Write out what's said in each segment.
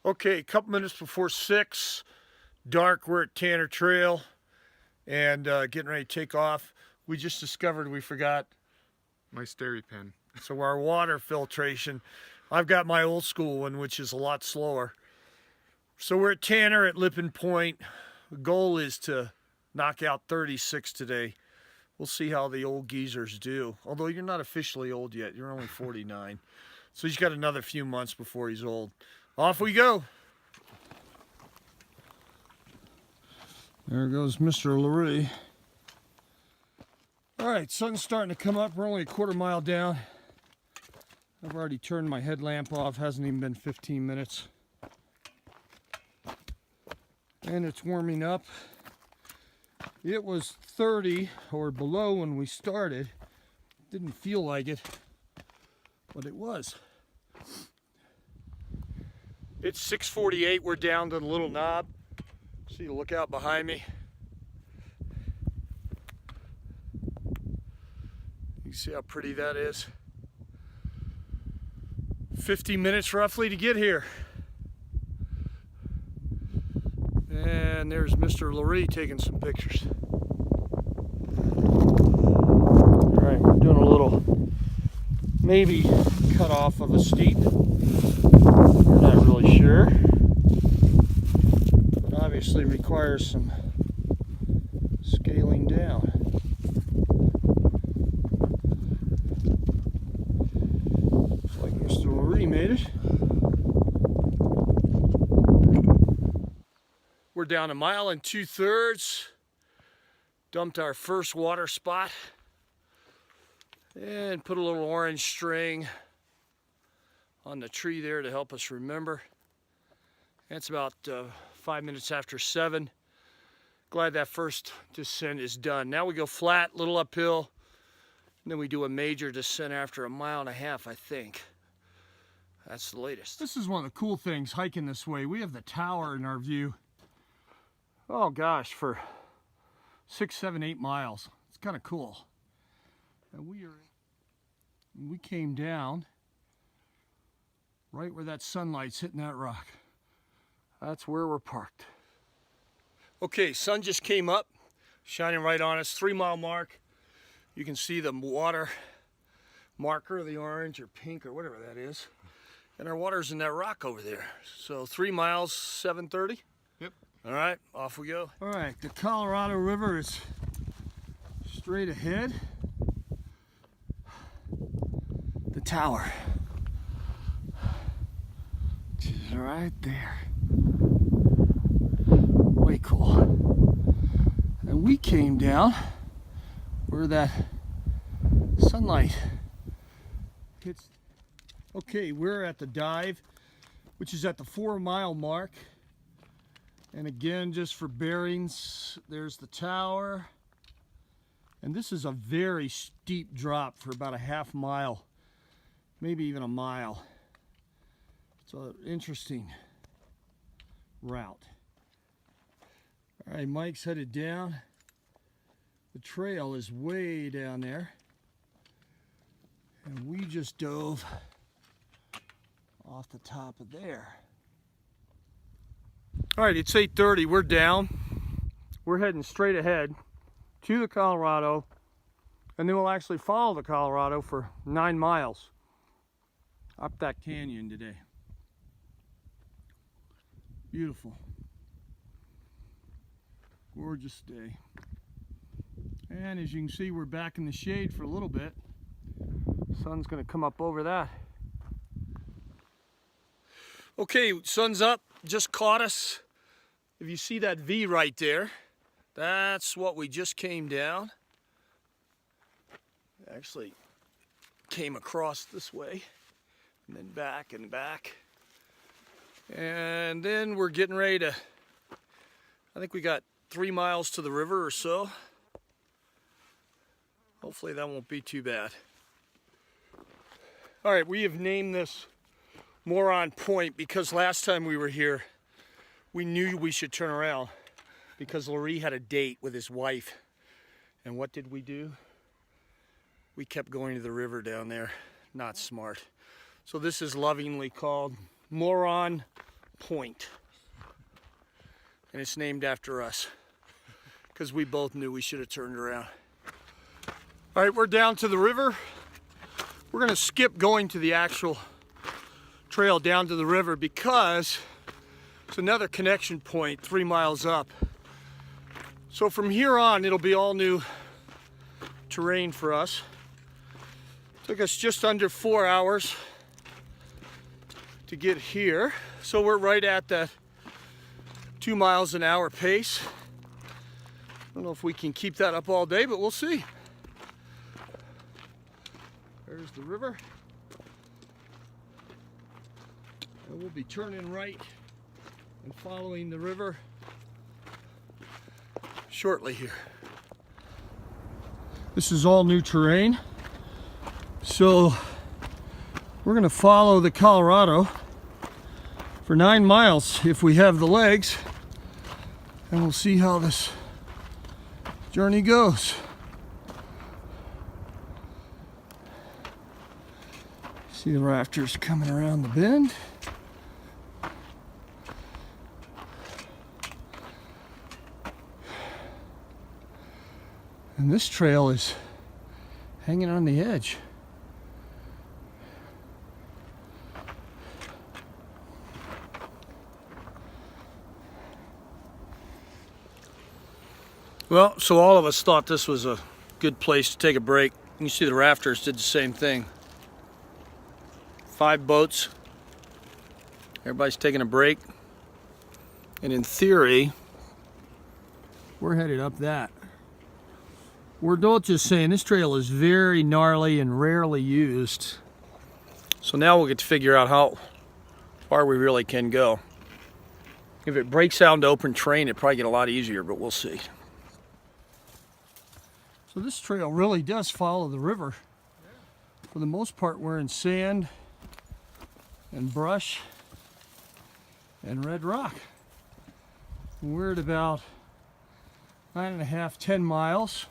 Okay, a couple minutes before 6, dark, we're at Tanner Trail and getting ready to take off. We just discovered we forgot my Steri pen. So our water filtration, I've got my old school one, which is a lot slower. So we're at Tanner at Lippin Point. The goal is to knock out 36 today. We'll see how the old geezers do. Although you're not officially old yet, you're only 49. So he's got another few months before he's old. Off we go. There goes Mr. Loree. All right, sun's starting to come up. We're only a quarter mile down. I've already turned my headlamp off. Hasn't even been 15 minutes. And it's warming up. It was 30 or below when we started. Didn't feel like it, but it was. It's 6:48. We're down to the little knob. See the lookout behind me. You see how pretty that is. 50 minutes roughly to get here. And there's Mr. Loree taking some pictures. All right, we're doing a little maybe cut off of a steep. We're not really sure. But obviously requires some scaling down. Looks like Mr. Loree made it. We're down 1 2/3 miles. Dumped our first water spot and put a little orange string on the tree there to help us remember. It's about 5 minutes after 7. Glad that first descent is done. Now we go flat, little uphill, and then we do a major descent after 1.5 miles, I think. That's the latest. This is one of the cool things hiking this way. We have the tower in our view. Oh gosh, for 6, 7, 8 miles. It's kind of cool. And we came down right where that sunlight's hitting that rock. That's where we're parked. Okay, sun just came up, shining right on us. 3 mile mark. You can see the water marker, the orange or pink or whatever that is. And our water's in that rock over there. So 3 miles, 7:30. Yep. All right, off we go. All right, the Colorado River is straight ahead. The tower, which is right there. Way cool. And we came down where that sunlight hits. Okay, we're at the dive, which is at the 4 mile mark. And again, just for bearings, there's the tower. And this is a very steep drop for about 1/2 mile, maybe even 1 mile. It's an interesting route. All right, Mike's headed down. The trail is way down there. And we just dove off the top of there. All right, it's 8:30. We're down. We're heading straight ahead to the Colorado, and then we'll actually follow the Colorado for 9 miles up that canyon today. Beautiful. Gorgeous day. And as you can see, we're back in the shade for a little bit. Sun's going to come up over that. Okay, sun's up. Just caught us. If you see that V right there, that's what we just came down. Actually came across this way and then back and back. And then we're getting ready to, I think we got 3 miles to the river or so. Hopefully that won't be too bad. All right, we have named this Moron Point because last time we were here, we knew we should turn around because Loree had a date with his wife. And what did we do? We kept going to the river down there. Not smart. So this is lovingly called Moron Point. And it's named after us, because we both knew we should have turned around. All right, we're down to the river. We're gonna skip going to the actual trail down to the river because it's another connection point 3 miles up. So from here on, it'll be all new terrain for us. Took us just under 4 hours to get here. So we're right at that 2 miles an hour pace. I don't know if we can keep that up all day, but we'll see. There's the river. And we'll be turning right and following the river shortly here. This is all new terrain. So we're gonna follow the Colorado for 9 miles if we have the legs, and we'll see how this journey goes. See the rafters coming around the bend. And this trail is hanging on the edge. Well, so all of us thought this was a good place to take a break. You see the rafters did the same thing. 5 boats. Everybody's taking a break. And in theory, we're headed up that. We're not just saying this trail is very gnarly and rarely used. So now we'll get to figure out how far we really can go. If it breaks out into open terrain, it'll probably get a lot easier, but we'll see. So this trail really does follow the river. For the most part, we're in sand and brush and red rock. We're at about 9.5, 10 miles.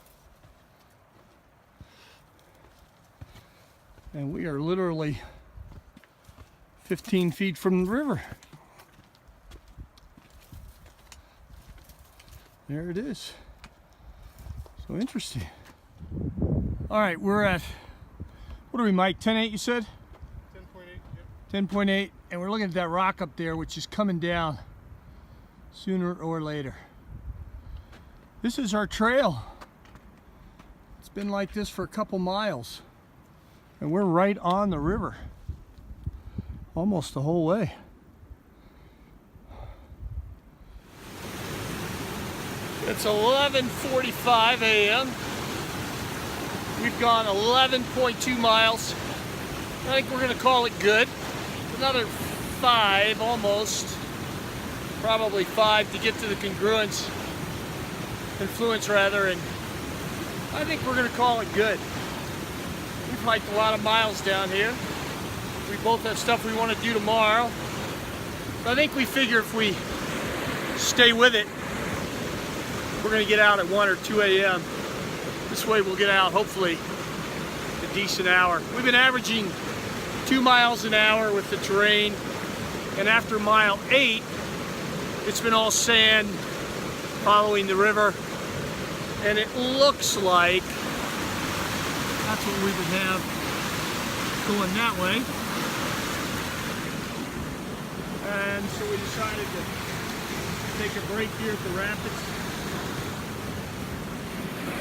And we are literally 15 feet from the river. There it is. So interesting. All right, we're at, what are we, Mike? 10.8 you said? 10.8, yep. 10.8, and we're looking at that rock up there, which is coming down sooner or later. This is our trail. It's been like this for a couple miles. And we're right on the river. Almost the whole way. It's 11:45 a.m. We've gone 11.2 miles. I think we're gonna call it good. Another 5 almost. Probably 5 to get to the confluence rather, and I think we're gonna call it good. We've hiked a lot of miles down here. We both have stuff we want to do tomorrow. But I think we figure if we stay with it, we're going to get out at 1 or 2 a.m. This way we'll get out, hopefully, a decent hour. We've been averaging 2 miles an hour with the terrain. And after mile 8, it's been all sand following the river. And it looks like that's what we would have going that way. And so we decided to take a break here at the rapids.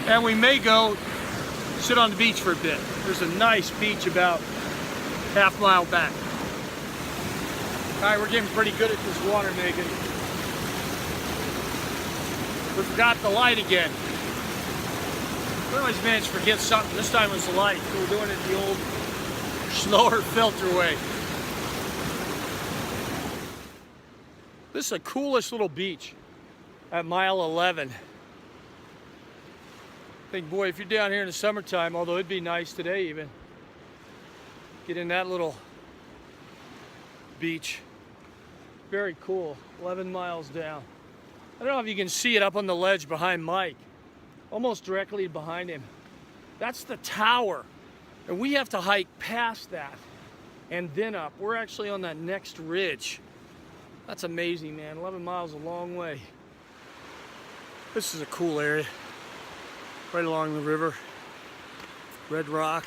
And we may go sit on the beach for a bit. There's a nice beach about half mile back. All right, we're getting pretty good at this water making. We forgot the light again. We always manage to forget something. This time it was the light. So we're doing it the old, slower filter way. This is the coolest little beach at mile 11. I think, boy, if you're down here in the summertime, although it'd be nice today even, get in that little beach. Very cool. 11 miles down. I don't know if you can see it up on the ledge behind Mike. Almost directly behind him. That's the tower. And we have to hike past that and then up. We're actually on that next ridge. That's amazing, man. 11 miles a long way. This is a cool area. Right along the river. Red Rock.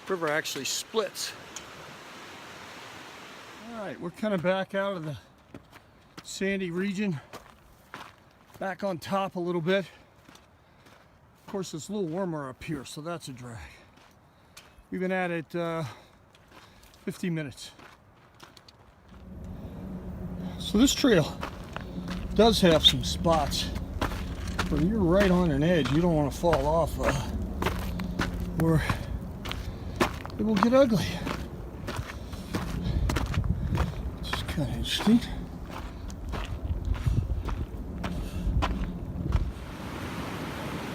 River actually splits. All right, we're kind of back out of the sandy region. Back on top a little bit. Of course, it's a little warmer up here, so that's a drag. We've been at it 50 minutes. So this trail does have some spots where you're right on an edge. You don't want to fall off or it will get ugly. Which is kind of interesting.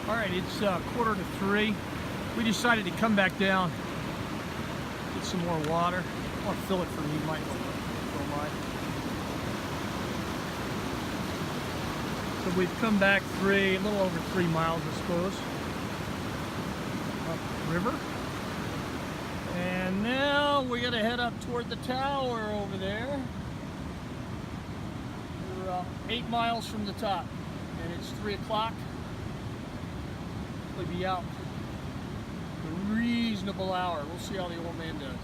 All right, it's 2:45. We decided to come back down, get some more water. I want to fill it for me, Mike. Don't mind. So we've come back a little over 3 miles, I suppose, up the river. And now we're gonna head up toward the tower over there. We're 8 miles from the top, and it's 3 o'clock. We'll be out a reasonable hour. We'll see how the old man does.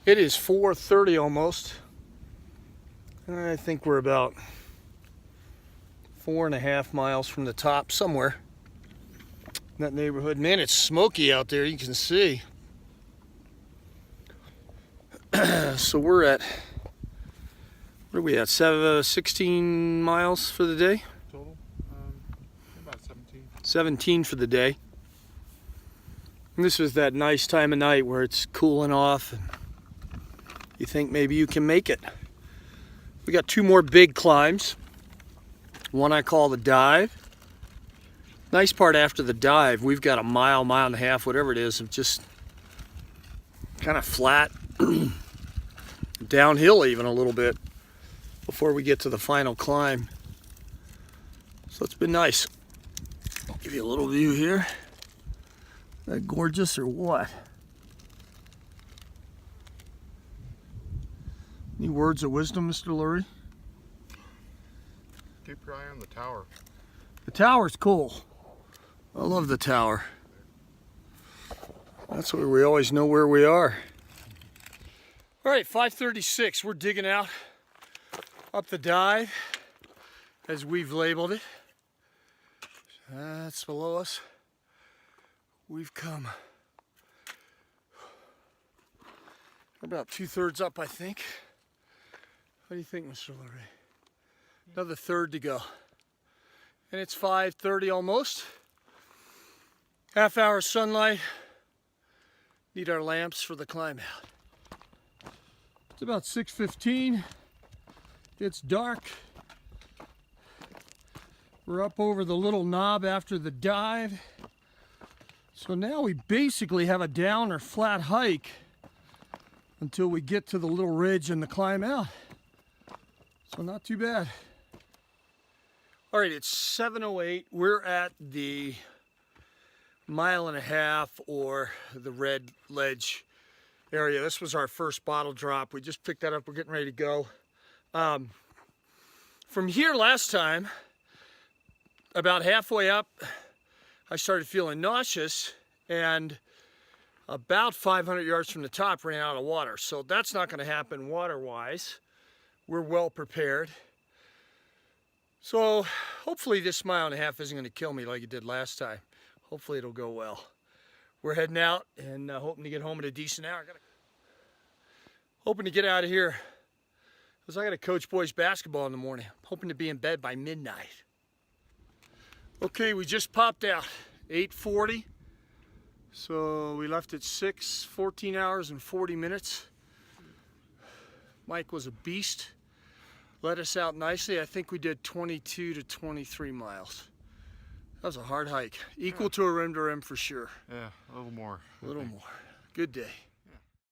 It is 4:30 almost. I think we're about 4.5 miles from the top, somewhere in that neighborhood. Man, it's smoky out there, you can see. So we're at, what are we at, 16 miles for the day? Total? About 17. 17 for the day. And this is that nice time of night where it's cooling off and you think maybe you can make it. We got 2 more big climbs. One I call the dive. Nice part after the dive, we've got a mile, mile and a half, whatever it is, of just kind of flat, downhill even a little bit before we get to the final climb. So it's been nice. I'll give you a little view here. That gorgeous or what? Any words of wisdom, Mr. Loree? Keep your eye on the tower. The tower's cool. I love the tower. That's where we always know where we are. All right, 5:36. We're digging out up the dive, as we've labeled it. That's below us. We've come. We're about 2/3 up, I think. What do you think, Mr. Loree? Another third to go. And it's 5:30 almost. Half hour sunlight. Need our lamps for the climb out. It's about 6:15. It's dark. We're up over the little knob after the dive. So now we basically have a down or flat hike until we get to the little ridge and the climb out. So not too bad. All right, it's 7:08. We're at the 1.5 mile or the red ledge area. This was our first bottle drop. We just picked that up. We're getting ready to go. From here last time, about halfway up, I started feeling nauseous, and about 500 yards from the top ran out of water. So that's not going to happen water-wise. We're well prepared. So hopefully this 1.5 miles isn't going to kill me like it did last time. Hopefully it'll go well. We're heading out and hoping to get home at a decent hour. Hoping to get out of here because I got to coach boys basketball in the morning. I'm hoping to be in bed by midnight. Okay, we just popped out, 8:40. So we left at 6, 14 hours and 40 minutes. Mike was a beast. Let us out nicely. I think we did 22 to 23 miles. That was a hard hike. Equal to a rim for sure. Yeah, a little more. A little more. Good day.